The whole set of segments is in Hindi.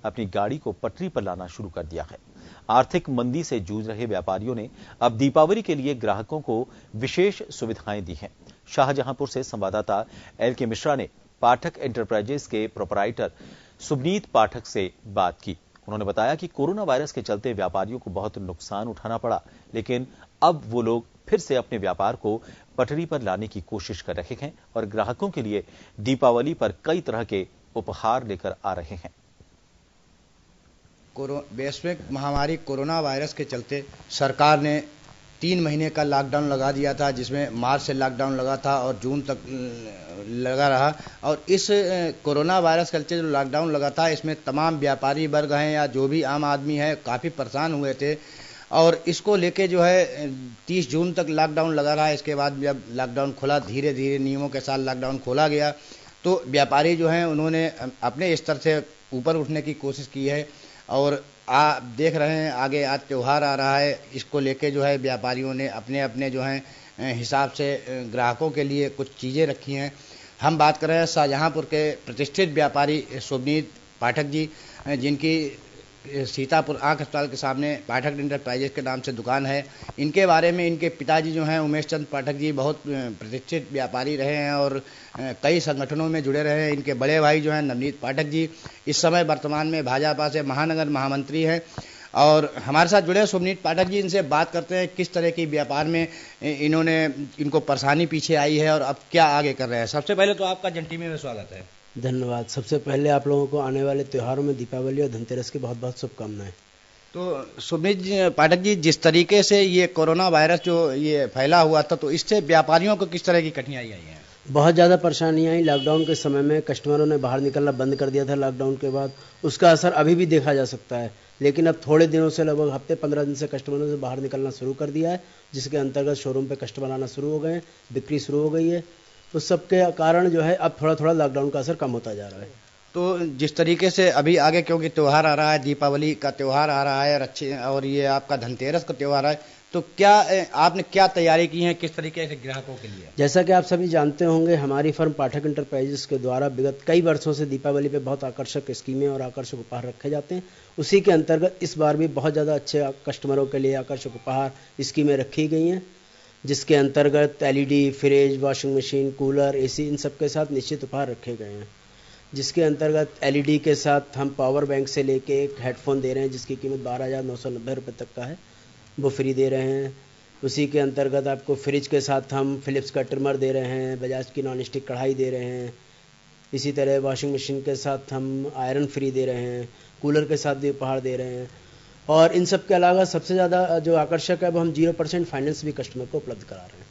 अपनी गाड़ी को पटरी पर लाना शुरू कर दिया है। आर्थिक मंदी से जूझ रहे व्यापारियों ने अब दीपावली के लिए ग्राहकों को विशेष सुविधाएं दी हैं। शाहजहांपुर से संवाददाता LK मिश्रा ने पाठक एंटरप्राइजेस के प्रोपराइटर सुबनीत पाठक से बात की। उन्होंने बताया कि कोरोना वायरस के चलते व्यापारियों को बहुत नुकसान उठाना पड़ा, लेकिन अब वो लोग फिर से अपने व्यापार को पटरी पर लाने की कोशिश कर रहे हैं और ग्राहकों के लिए दीपावली पर कई तरह के उपहार लेकर आ रहे हैं। वैश्विक महामारी कोरोना वायरस के चलते सरकार ने 3 महीने का लॉकडाउन लगा दिया था, जिसमें मार्च से लॉकडाउन लगा था और जून तक लगा रहा। और इस कोरोना वायरस के चलते जो लॉकडाउन लगा था, इसमें तमाम व्यापारी वर्ग हैं या जो भी आम आदमी है काफ़ी परेशान हुए थे। और इसको लेके जो है 30 जून तक लॉकडाउन लगा रहा। इसके बाद जब लॉकडाउन खुला, धीरे धीरे नियमों के साथ लॉकडाउन खोला गया, तो व्यापारी जो हैं उन्होंने अपने स्तर से ऊपर उठने की कोशिश की है। और आप देख रहे हैं आगे आज त्यौहार आ रहा है, इसको लेके जो है व्यापारियों ने अपने अपने जो हैं हिसाब से ग्राहकों के लिए कुछ चीज़ें रखी हैं। हम बात कर रहे हैं शाहजहांपुर के प्रतिष्ठित व्यापारी सुबनीत पाठक जी, जिनकी सीतापुर आँख अस्पताल के सामने पाठक एंटरप्राइजेस के नाम से दुकान है। इनके बारे में इनके पिताजी जो हैं उमेश चंद पाठक जी बहुत प्रतिष्ठित व्यापारी रहे हैं और कई संगठनों में जुड़े रहे हैं। इनके बड़े भाई जो हैं नवनीत पाठक जी इस समय वर्तमान में भाजपा से महानगर महामंत्री हैं। और हमारे साथ जुड़े सुबनीत पाठक जी, इनसे बात करते हैं किस तरह की व्यापार में इनको परेशानी पीछे आई है और अब क्या आगे कर रहे हैं। सबसे पहले तो आपका जन टीवी में स्वागत है। धन्यवाद। सबसे पहले आप लोगों को आने वाले त्योहारों में दीपावली और धनतेरस की बहुत बहुत शुभकामनाएं। तो सुबनीत पाठक जी, जिस तरीके से ये कोरोना वायरस जो ये फैला हुआ था, तो इससे व्यापारियों को किस तरह की कठिनाई आई है? बहुत ज़्यादा परेशानियाँ आई। लॉकडाउन के समय में कस्टमरों ने बाहर निकलना बंद कर दिया था। लॉकडाउन के बाद उसका असर अभी भी देखा जा सकता है, लेकिन अब थोड़े दिनों से लगभग हफ्ते 15 दिन से कस्टमरों से बाहर निकलना शुरू कर दिया है, जिसके अंतर्गत शोरूम पे कस्टमर आना शुरू हो गए हैं, बिक्री शुरू हो गई है। उस सब के कारण जो है अब थोड़ा थोड़ा लॉकडाउन का असर कम होता जा रहा है। तो जिस तरीके से अभी आगे क्योंकि त्यौहार आ रहा है, दीपावली का त्यौहार आ रहा है और ये आपका धनतेरस का त्यौहार है, तो क्या आपने क्या तैयारी की है किस तरीके से ग्राहकों के लिए? जैसा कि आप सभी जानते होंगे, हमारी फर्म पाठक एंटरप्राइजेस के द्वारा विगत कई वर्षों से दीपावली पे बहुत आकर्षक स्कीमें और आकर्षक उपहार रखे जाते हैं। उसी के अंतर्गत इस बार भी बहुत ज़्यादा अच्छे कस्टमरों के लिए आकर्षक उपहार स्कीमें रखी गई हैं, जिसके अंतर्गत LED, fridge, washing machine, cooler, AC इन सब के साथ निश्चित उपहार रखे गए हैं। जिसके अंतर्गत LED के साथ हम पावर बैंक से लेके एक हेडफोन दे रहे हैं, जिसकी कीमत 12,990 रुपये तक का है, वो फ्री दे रहे हैं। उसी के अंतर्गत आपको फ्रिज के साथ हम फिलिप्स का ट्रिमर दे रहे हैं, बजाज की नॉन स्टिक कढ़ाई दे रहे हैं। इसी तरह वॉशिंग मशीन के साथ हम आयरन फ्री दे रहे हैं, कूलर के साथ भी उपहार दे रहे हैं। और इन सब के अलावा सबसे ज़्यादा जो आकर्षक है वो हम 0% फाइनेंस भी कस्टमर को उपलब्ध करा रहे हैं।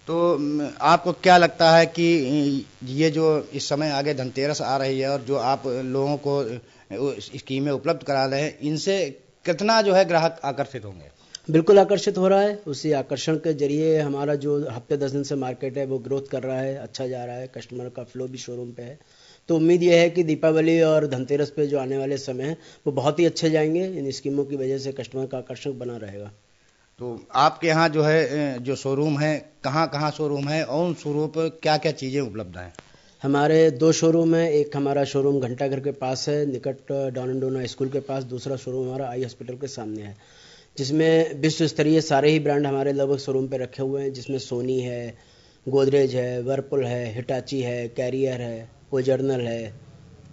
तो आपको क्या लगता है कि ये जो इस समय आगे धनतेरस आ रही है और जो आप लोगों को स्कीमें उपलब्ध करा रहे हैं, इनसे कितना जो है ग्राहक आकर्षित होंगे? बिल्कुल आकर्षित हो रहा है। उसी आकर्षण के जरिए हमारा जो हफ्ते 10 दिन से मार्केट है वो ग्रोथ कर रहा है, अच्छा जा रहा है, कस्टमर का फ्लो भी शोरूम पे है। तो उम्मीद ये है कि दीपावली और धनतेरस पे जो आने वाले समय हैं वो बहुत ही अच्छे जाएंगे। इन स्कीमों की वजह से कस्टमर का आकर्षण बना रहेगा। तो आपके यहाँ जो है जो शोरूम है, कहाँ कहाँ शोरूम है और उन शोरूम पर क्या क्या चीज़ें उपलब्ध हैं? हमारे 2 शोरूम है। एक हमारा शोरूम घंटाघर के पास है, निकट डॉन स्कूल के पास। दूसरा शोरूम हमारा आई हॉस्पिटल के सामने है, जिसमें विश्व स्तरीय सारे ही ब्रांड हमारे लगभग शोरूम पे रखे हुए हैं, जिसमें सोनी है, गोदरेज है, वर्लपूल है, हिटाची है, कैरियर है, ओजर्नल है,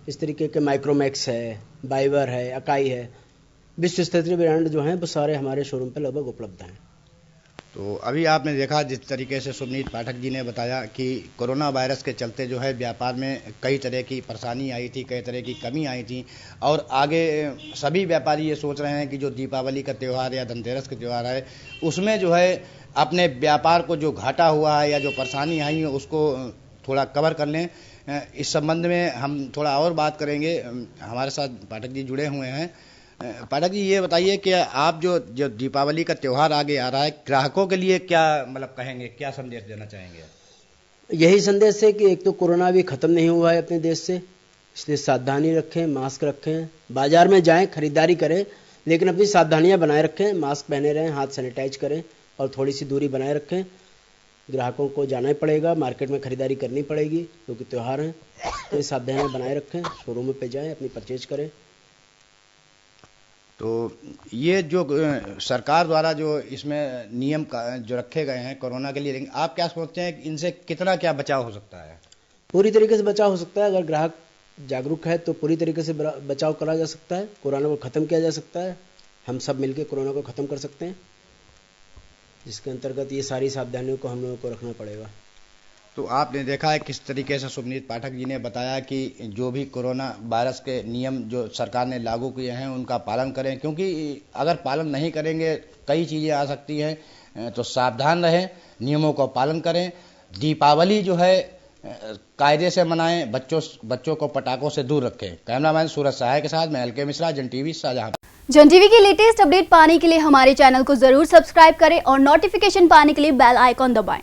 इस तरीके के माइक्रोमैक्स है, बाइवर है, अकाई है। विश्व स्तरीय ब्रांड जो हैं वो सारे हमारे शोरूम पे लगभग उपलब्ध हैं। तो अभी आपने देखा जिस तरीके से सुबनीत पाठक जी ने बताया कि कोरोना वायरस के चलते जो है व्यापार में कई तरह की परेशानी आई थी, कई तरह की कमी आई थी। और आगे सभी व्यापारी ये सोच रहे हैं कि जो दीपावली का त्यौहार या धनतेरस का त्यौहार है, उसमें जो है अपने व्यापार को जो घाटा हुआ है या जो परेशानी आई है उसको थोड़ा कवर कर लें। इस संबंध में हम थोड़ा और बात करेंगे। हमारे साथ पाठक जी जुड़े हुए हैं। पाठक जी, ये बताइए कि आप जो दीपावली का त्यौहार आगे आ रहा है, ग्राहकों के लिए क्या मतलब कहेंगे, क्या संदेश देना चाहेंगे? यही संदेश है कि एक तो कोरोना अभी खत्म नहीं हुआ है अपने देश से, इसलिए सावधानी रखें, मास्क रखें, बाजार में जाएं, खरीदारी करें, लेकिन अपनी सावधानियां बनाए रखें, मास्क पहने रहें, हाथ सैनिटाइज करें और थोड़ी सी दूरी बनाए रखें। ग्राहकों को जाना ही पड़ेगा, मार्केट में खरीदारी करनी पड़ेगी क्योंकि त्यौहार हैं। तो ये सावधानियां बनाए रखें, शोरूम पे जाएं, अपनी परचेज करें। तो ये जो सरकार द्वारा जो इसमें नियम जो रखे गए हैं कोरोना के लिए, लेकिन आप क्या सोचते हैं कि इनसे कितना क्या बचाव हो सकता है? पूरी तरीके से बचाव हो सकता है। अगर ग्राहक जागरूक है तो पूरी तरीके से बचाव करा जा सकता है, कोरोना को खत्म किया जा सकता है। हम सब मिलकर कोरोना को खत्म कर सकते हैं, जिसके अंतर्गत ये सारी सावधानियों को हम लोगों को रखना पड़ेगा। तो आपने देखा है किस तरीके से सुभनीत पाठक जी ने बताया कि जो भी कोरोना वायरस के नियम जो सरकार ने लागू किए हैं उनका पालन करें, क्योंकि अगर पालन नहीं करेंगे कई चीज़ें आ सकती हैं। तो सावधान रहें, नियमों का पालन करें। दीपावली जो है कायदे से मनाएं, बच्चों को पटाखों से दूर रखें। कैमरामैन सूरज सहाय के साथ मैं LK मिश्रा, जन टीवी शाहजहांपुर। जन टीवी की लेटेस्ट अपडेट पाने के लिए हमारे चैनल को जरूर सब्सक्राइब करें और नोटिफिकेशन पाने के लिए बेल आइकॉन दबाएं।